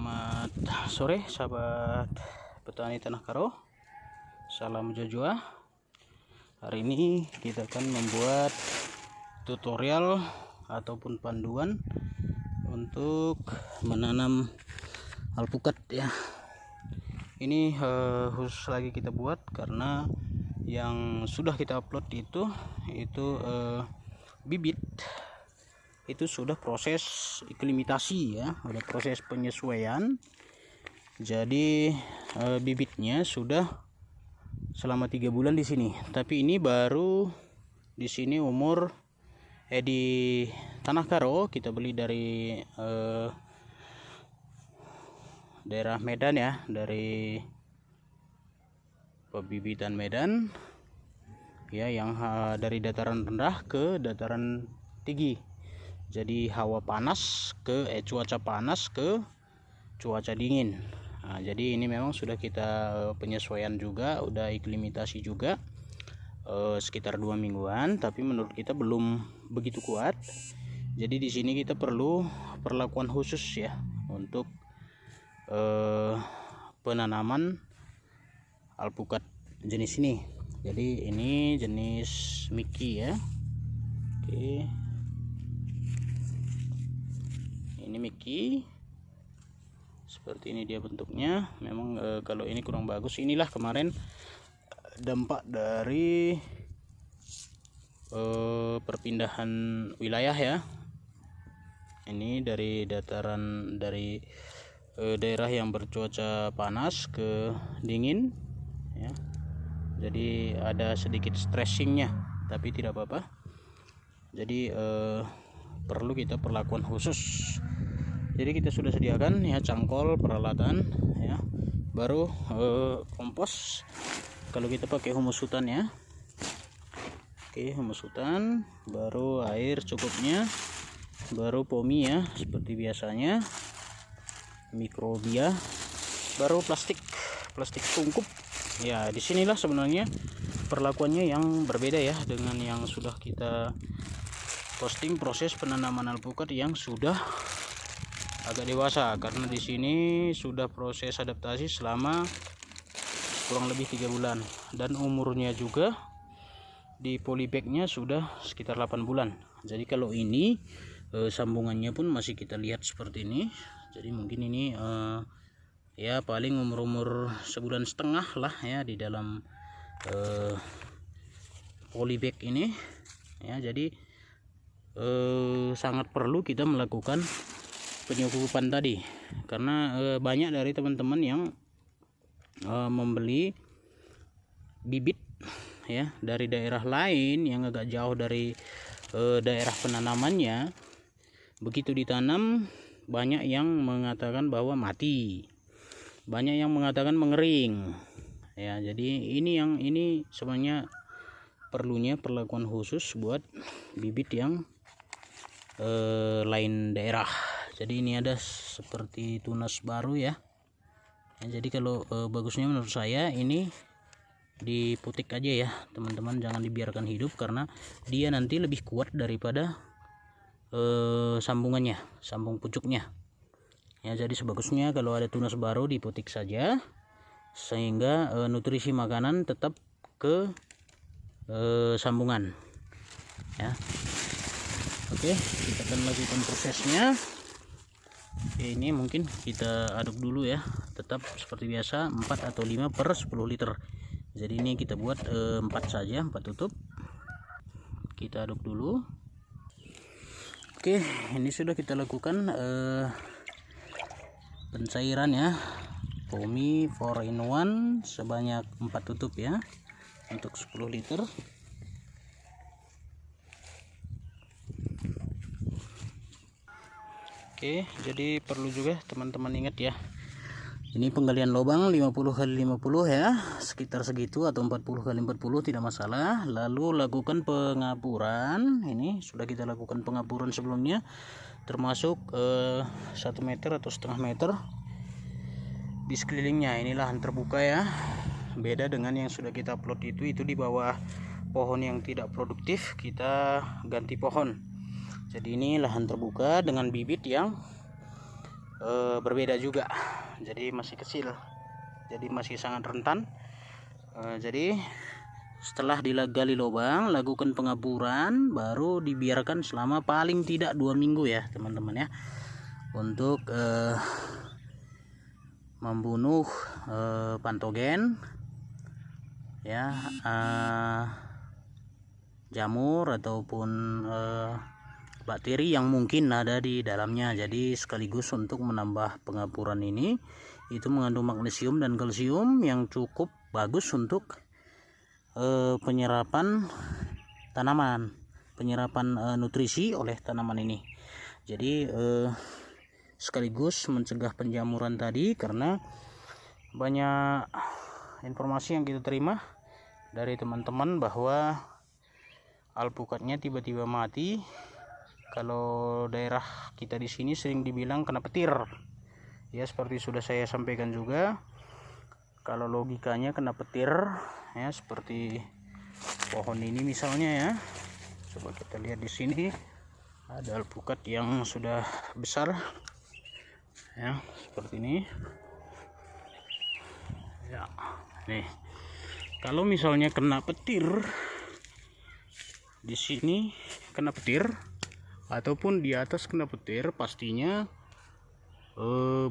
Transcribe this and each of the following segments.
Selamat sore sahabat petani Tanah Karo. Salam Jojua. Hari ini kita akan membuat tutorial ataupun panduan untuk menanam alpukat ya. Ini khusus lagi kita buat karena yang sudah kita upload itu bibit itu sudah proses iklimatasi ya, ada proses penyesuaian. Jadi bibitnya sudah selama 3 bulan di sini, tapi ini baru di sini umur di Tanah Karo. Kita beli dari daerah Medan ya, dari pebibitan Medan ya, yang dari dataran rendah ke dataran tinggi. Jadi hawa panas ke cuaca panas ke cuaca dingin. Nah, jadi ini memang sudah kita penyesuaian juga, udah iklimatasi juga sekitar 2 mingguan, tapi menurut kita belum begitu kuat. Jadi di sini kita perlu perlakuan khusus ya untuk penanaman alpukat jenis ini. Jadi ini jenis Mickey ya. Oke. Ini Mickey seperti ini dia bentuknya. Memang kalau ini kurang bagus. Inilah kemarin dampak dari perpindahan wilayah ya. Ini dari dataran, dari daerah yang bercuaca panas ke dingin ya. Jadi ada sedikit stressingnya, tapi tidak apa-apa. Jadi perlu kita perlakuan khusus. Jadi kita sudah sediakan ya cangkol, peralatan ya, baru kompos. Kalau kita pakai humus hutan ya. Oke, humus hutan, baru air cukupnya, baru pomi ya seperti biasanya, mikrobia, baru plastik tungkup ya. Disinilah sebenarnya perlakuannya yang berbeda ya dengan yang sudah kita posting proses penanaman alpukat yang sudah agak dewasa, karena di sini sudah proses adaptasi selama kurang lebih 3 bulan dan umurnya juga di polybagnya sudah sekitar 8 bulan. Jadi kalau ini sambungannya pun masih kita lihat seperti ini. Jadi mungkin ini ya paling umur 1,5 bulan lah ya di dalam polybag ini ya. Jadi sangat perlu kita melakukan penyukupan tadi, karena banyak dari teman-teman yang membeli bibit ya dari daerah lain yang agak jauh dari daerah penanamannya. Begitu ditanam, banyak yang mengatakan bahwa mati, banyak yang mengatakan mengering ya. Jadi ini sebenarnya perlunya perlakuan khusus buat bibit yang lain daerah. Jadi ini ada seperti tunas baru ya. Jadi kalau bagusnya menurut saya ini diputik aja ya teman-teman, jangan dibiarkan hidup, karena dia nanti lebih kuat daripada sambungannya, sambung pucuknya ya. Jadi sebagusnya kalau ada tunas baru diputik saja, sehingga nutrisi makanan tetap ke sambungan ya. Oke, kita akan lakukan prosesnya. Oke, ini mungkin kita aduk dulu ya, tetap seperti biasa 4 atau 5 per 10 liter. Jadi ini kita buat 4 saja, 4 tutup. Kita aduk dulu. Oke, ini sudah kita lakukan pencairan ya, Pomi 4-in-1 sebanyak 4 tutup ya, untuk 10 liter. Oke, jadi perlu juga teman-teman ingat ya, ini penggalian lubang 50 kali 50 ya, sekitar segitu, atau 40 kali 40 tidak masalah. Lalu lakukan pengapuran. Ini sudah kita lakukan pengapuran sebelumnya, termasuk 1 meter atau setengah meter di sekelilingnya. Ini lahan terbuka ya, beda dengan yang sudah kita upload itu di bawah pohon yang tidak produktif, kita ganti pohon. Jadi ini lahan terbuka dengan bibit yang berbeda juga, jadi masih kecil, jadi masih sangat rentan. Jadi setelah digali lubang, lakukan pengaburan, baru dibiarkan selama paling tidak 2 minggu ya teman-teman ya, untuk membunuh patogen ya, jamur ataupun bakteri yang mungkin ada di dalamnya. Jadi sekaligus untuk menambah pengaburan ini, itu mengandung magnesium dan kalsium yang cukup bagus untuk penyerapan tanaman, penyerapan nutrisi oleh tanaman ini. Jadi sekaligus mencegah penjamuran tadi, karena banyak informasi yang kita terima dari teman-teman bahwa alpukatnya tiba-tiba mati. Kalau daerah kita di sini sering dibilang kena petir ya, seperti sudah saya sampaikan juga. Kalau logikanya kena petir ya, seperti pohon ini misalnya ya, coba kita lihat di sini ada alpukat yang sudah besar ya, seperti ini ya. Nih, kalau misalnya kena petir di sini, kena petir ataupun di atas kena petir, pastinya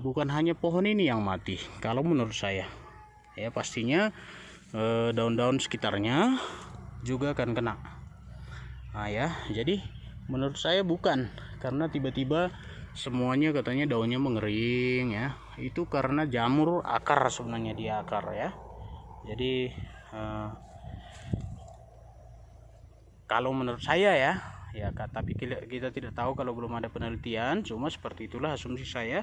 bukan hanya pohon ini yang mati. Kalau menurut saya ya, pastinya daun-daun sekitarnya juga akan kena. Nah ya, jadi menurut saya bukan karena tiba-tiba semuanya katanya daunnya mengering ya, itu karena jamur akar, sebenarnya di akar ya. Jadi kalau menurut saya ya, tapi kita tidak tahu kalau belum ada penelitian, cuma seperti itulah asumsi saya.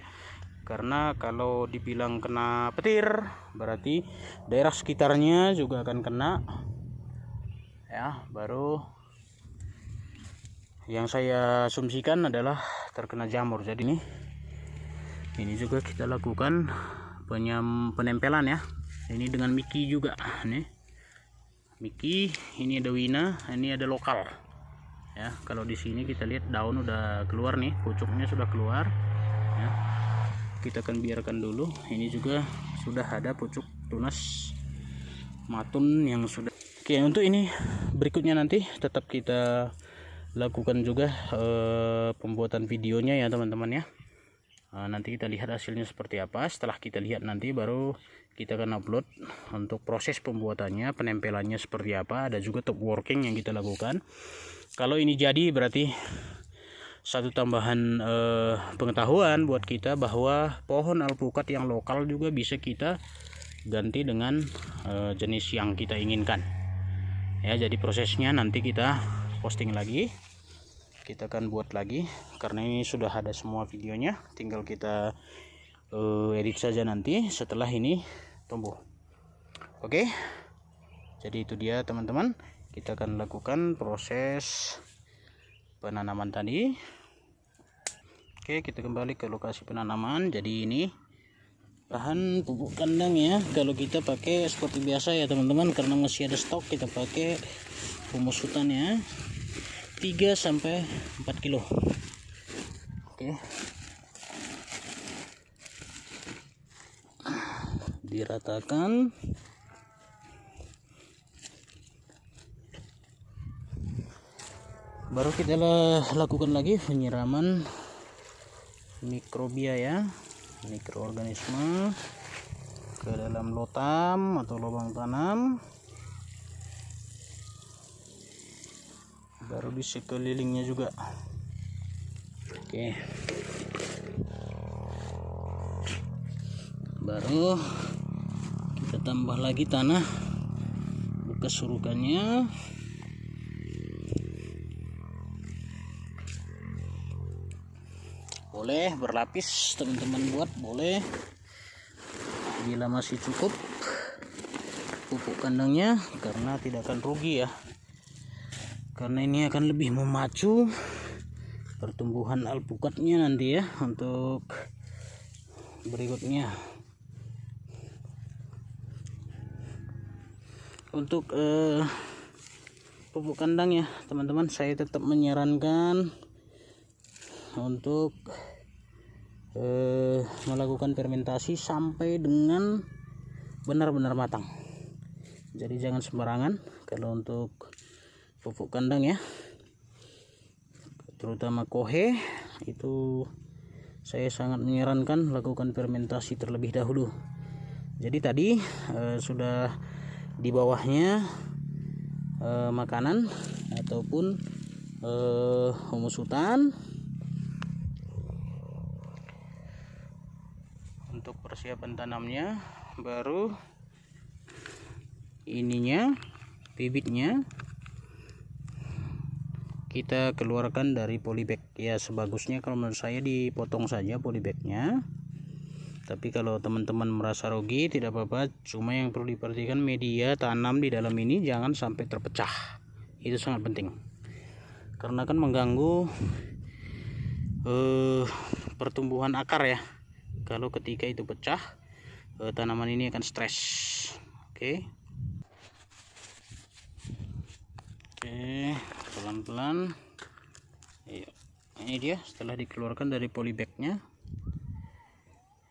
Karena kalau dibilang kena petir, berarti daerah sekitarnya juga akan kena ya. Baru yang saya asumsikan adalah terkena jamur. Jadi ini juga kita lakukan penempelan ya. Ini dengan Miki juga nih, Miki, ini ada Wina, ini ada lokal ya. Kalau di sini kita lihat daun udah keluar nih, pucuknya sudah keluar ya. Kita akan biarkan dulu. Ini juga sudah ada pucuk tunas matun yang sudah. Oke, untuk ini berikutnya nanti tetap kita lakukan juga pembuatan videonya ya teman-teman ya. Nanti kita lihat hasilnya seperti apa. Setelah kita lihat nanti baru kita akan upload untuk proses pembuatannya, penempelannya seperti apa. Ada juga top working yang kita lakukan. Kalau ini jadi berarti satu tambahan pengetahuan buat kita bahwa pohon alpukat yang lokal juga bisa kita ganti dengan jenis yang kita inginkan ya. Jadi prosesnya nanti kita posting lagi, kita akan buat lagi karena ini sudah ada semua videonya, tinggal kita edit saja nanti setelah ini tumbuh. Oke, jadi itu dia teman-teman, kita akan lakukan proses penanaman tadi. Oke, kita kembali ke lokasi penanaman. Jadi ini bahan pupuk kandang ya, kalau kita pakai seperti biasa ya teman-teman, karena masih ada stok, kita pakai humus hutan ya, 3 sampai 4 kilo. Oke, diratakan. Baru kita lakukan lagi penyiraman mikrobia ya, mikroorganisme ke dalam lotam atau lubang tanam. Baru di sekelilingnya juga. Oke, baru kita tambah lagi tanah bekas surukannya. Boleh berlapis teman-teman, buat boleh bila masih cukup pupuk kandangnya, karena tidak akan rugi ya, karena ini akan lebih memacu pertumbuhan alpukatnya nanti ya untuk berikutnya. Untuk pupuk kandang ya teman-teman, saya tetap menyarankan untuk melakukan fermentasi sampai dengan benar-benar matang. Jadi jangan sembarangan kalau untuk pupuk kandang ya, terutama kohe itu saya sangat menyarankan lakukan fermentasi terlebih dahulu. Jadi tadi sudah di bawahnya makanan ataupun humus hutan. Untuk persiapan tanamnya, baru ininya bibitnya kita keluarkan dari polybag. Ya sebagusnya kalau menurut saya dipotong saja polybagnya, tapi kalau teman-teman merasa rugi tidak apa-apa. Cuma yang perlu diperhatikan, media tanam di dalam ini jangan sampai terpecah. Itu sangat penting karena kan mengganggu pertumbuhan akar ya. Kalau ketika itu pecah, tanaman ini akan stres. Oke, pelan-pelan. Ini dia setelah dikeluarkan dari polybagnya.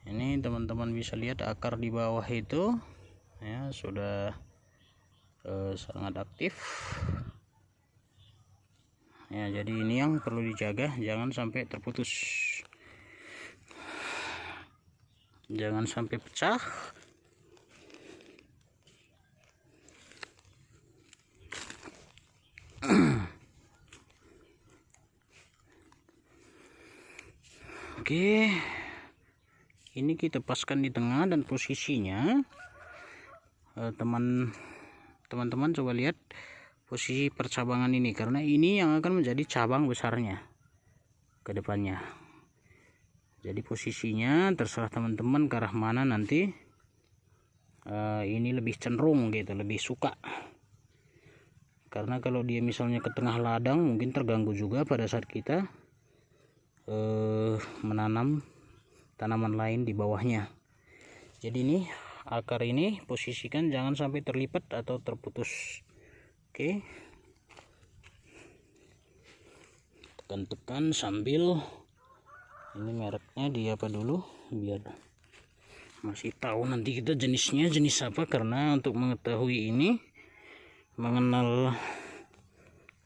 Ini teman-teman bisa lihat akar di bawah itu ya sudah sangat aktif ya. Jadi ini yang perlu dijaga, jangan sampai terputus, jangan sampai pecah. Oke, ini kita paskan di tengah dan posisinya teman-teman coba lihat posisi percabangan ini, karena ini yang akan menjadi cabang besarnya ke depannya. Jadi posisinya terserah teman-teman ke arah mana nanti ini lebih cenderung gitu, lebih suka. Karena kalau dia misalnya ke tengah ladang mungkin terganggu juga pada saat kita menanam tanaman lain di bawahnya. Jadi ini akar ini posisikan jangan sampai terlipat atau terputus. Oke, tekan-tekan sambil ini mereknya di apa dulu biar masih tahu nanti kita jenisnya jenis apa. Karena untuk mengetahui ini, mengenal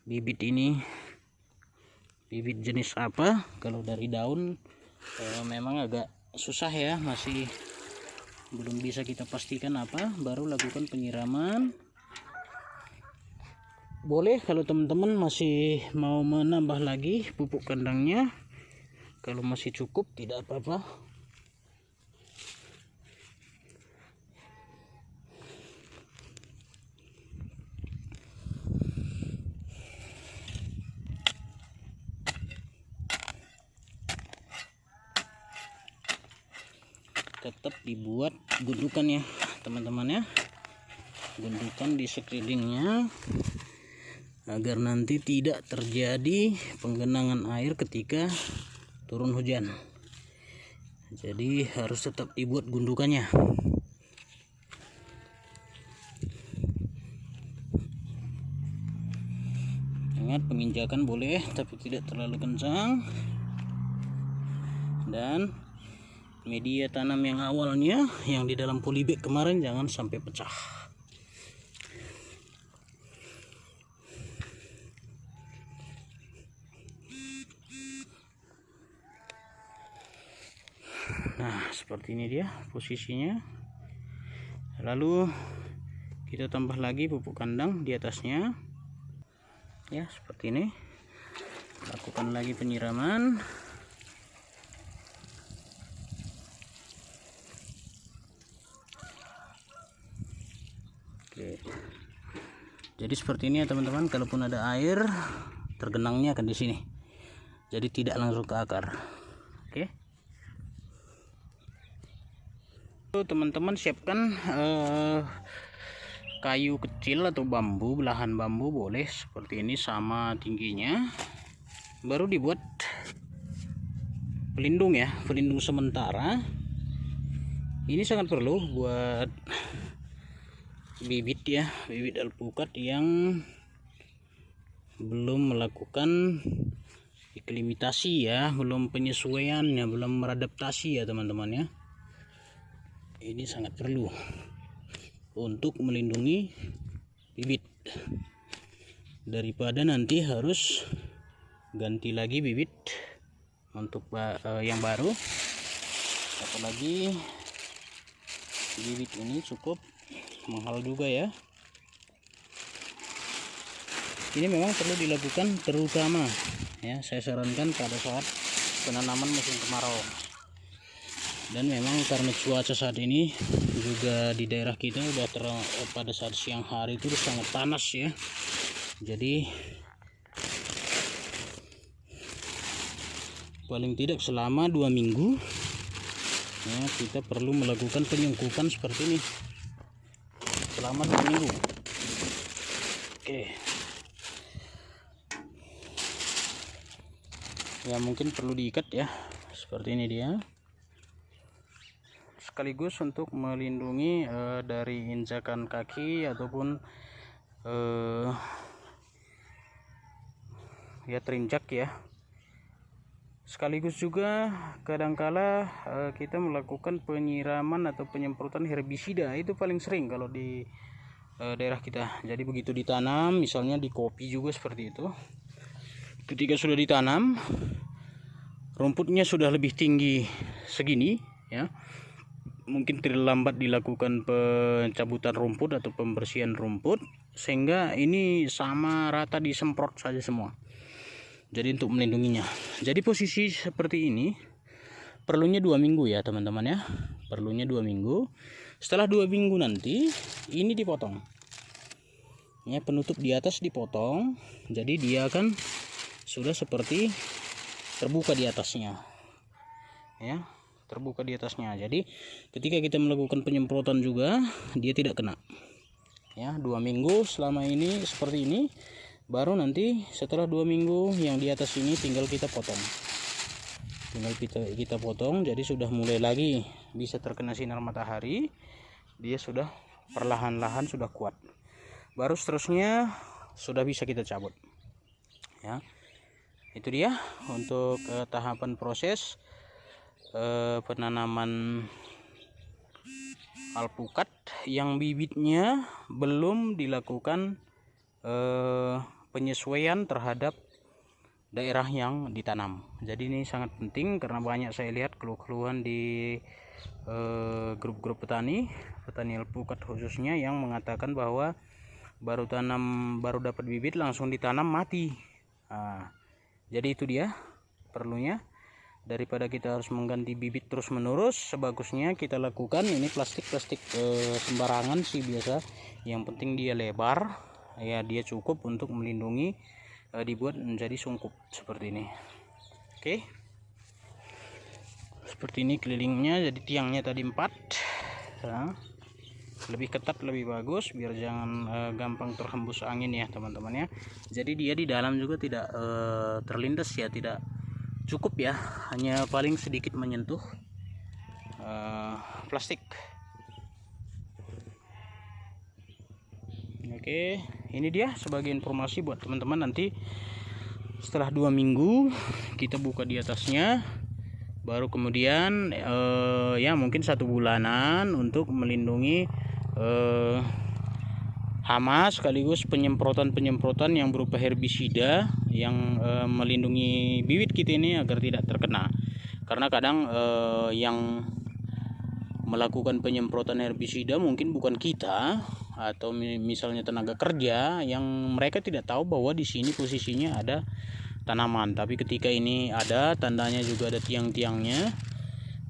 bibit ini bibit jenis apa, kalau dari daun memang agak susah ya, masih belum bisa kita pastikan apa. Baru lakukan penyiraman. Boleh kalau teman-teman masih mau menambah lagi pupuk kandangnya, kalau masih cukup tidak apa-apa. Tetap dibuat gundukan ya teman-teman ya, gundukan di sekelilingnya agar nanti tidak terjadi penggenangan air ketika turun hujan. Jadi harus tetap dibuat gundukannya. Ingat, penginjakan boleh tapi tidak terlalu kencang. Dan media tanam yang awalnya yang di dalam polybag kemarin jangan sampai pecah. Nah seperti ini dia posisinya. Lalu kita tambah lagi pupuk kandang di atasnya ya, seperti ini. Lakukan lagi penyiraman. Oke, jadi seperti ini ya teman-teman. Kalaupun ada air, tergenangnya akan di sini, jadi tidak langsung ke akar. Oke, teman-teman siapkan kayu kecil atau bambu, belahan bambu boleh seperti ini sama tingginya. Baru dibuat pelindung ya, pelindung sementara. Ini sangat perlu buat bibit ya, bibit alpukat yang belum melakukan iklimitasi ya, belum penyesuaiannya, belum beradaptasi ya teman-teman ya. Ini sangat perlu untuk melindungi bibit, daripada nanti harus ganti lagi bibit untuk yang baru. Apalagi bibit ini cukup mahal juga ya. Ini memang perlu dilakukan terutama ya, saya sarankan pada saat penanaman musim kemarau. Dan memang karena cuaca saat ini juga di daerah kita udah pada saat siang hari itu sangat panas ya. Jadi paling tidak selama 2 minggu ya, kita perlu melakukan penyungkupan seperti ini selama 2 minggu. Oke. Ya mungkin perlu diikat ya, seperti ini dia. Sekaligus untuk melindungi dari injakan kaki ataupun ya terinjak ya. Sekaligus juga kadangkala kita melakukan penyiraman atau penyemprotan herbisida, itu paling sering kalau di daerah kita. Jadi begitu ditanam, misalnya di kopi juga seperti itu. Ketika sudah ditanam, rumputnya sudah lebih tinggi segini ya, mungkin terlambat dilakukan pencabutan rumput atau pembersihan rumput, sehingga ini sama rata disemprot saja semua. Jadi untuk melindunginya, jadi posisi seperti ini perlunya 2 minggu ya teman-teman ya, perlunya 2 minggu. Setelah 2 minggu nanti ini dipotong ya, penutup di atas dipotong, jadi dia akan sudah seperti terbuka di atasnya ya, terbuka di atasnya. Jadi ketika kita melakukan penyemprotan juga dia tidak kena ya. 2 minggu selama ini seperti ini, baru nanti setelah 2 minggu yang di atas ini tinggal kita potong, kita potong. Jadi sudah mulai lagi bisa terkena sinar matahari, dia sudah perlahan-lahan sudah kuat, baru seterusnya sudah bisa kita cabut ya. Itu dia untuk tahapan proses penanaman alpukat yang bibitnya belum dilakukan penyesuaian terhadap daerah yang ditanam. Jadi ini sangat penting karena banyak saya lihat keluh-keluhan di grup-grup petani alpukat khususnya, yang mengatakan bahwa baru dapat bibit langsung ditanam mati. Jadi itu dia perlunya, daripada kita harus mengganti bibit terus menerus, sebagusnya kita lakukan ini plastik sembarangan sih biasa, yang penting dia lebar ya, dia cukup untuk melindungi, dibuat menjadi sungkup seperti ini. Oke, seperti ini kelilingnya. Jadi tiangnya tadi 4 ya, lebih ketat lebih bagus biar jangan gampang terhembus angin ya teman-teman ya. Jadi dia di dalam juga tidak terlindas ya, tidak cukup ya, hanya paling sedikit menyentuh plastik. Oke, ini dia sebagai informasi buat teman-teman. Nanti setelah 2 minggu kita buka di atasnya, baru kemudian ya mungkin 1 bulanan untuk melindungi hama, sekaligus penyemprotan yang berupa herbisida yang melindungi bibit kita ini agar tidak terkena. Karena kadang yang melakukan penyemprotan herbisida mungkin bukan kita, atau misalnya tenaga kerja yang mereka tidak tahu bahwa di sini posisinya ada tanaman, tapi ketika ini ada tandanya juga ada tiang-tiangnya,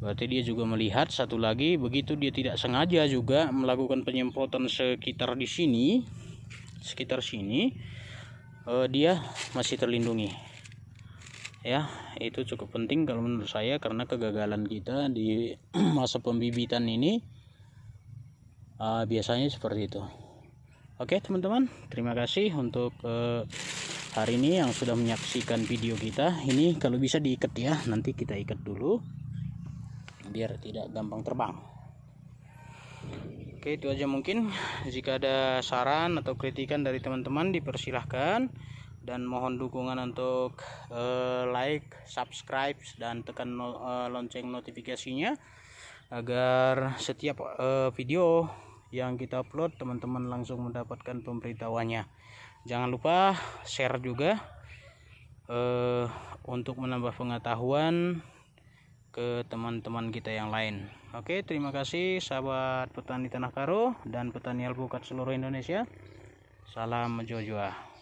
berarti dia juga melihat. Satu lagi, begitu dia tidak sengaja juga melakukan penyemprotan sekitar sini, dia masih terlindungi ya. Itu cukup penting kalau menurut saya, karena kegagalan kita di masa pembibitan ini biasanya seperti itu. Oke teman-teman, terima kasih untuk hari ini yang sudah menyaksikan video kita. Ini kalau bisa diikat ya, nanti kita ikat dulu biar tidak gampang terbang. Oke, itu aja mungkin. Jika ada saran atau kritikan dari teman-teman dipersilahkan. dan mohon dukungan untuk like, subscribe, dan tekan lonceng notifikasinya agar setiap video yang kita upload teman-teman langsung mendapatkan pemberitahuannya. Jangan lupa share juga untuk menambah pengetahuan ke teman-teman kita yang lain. Oke, terima kasih sahabat petani Tanah Karo dan petani alpukat seluruh Indonesia. Salam Jojoa.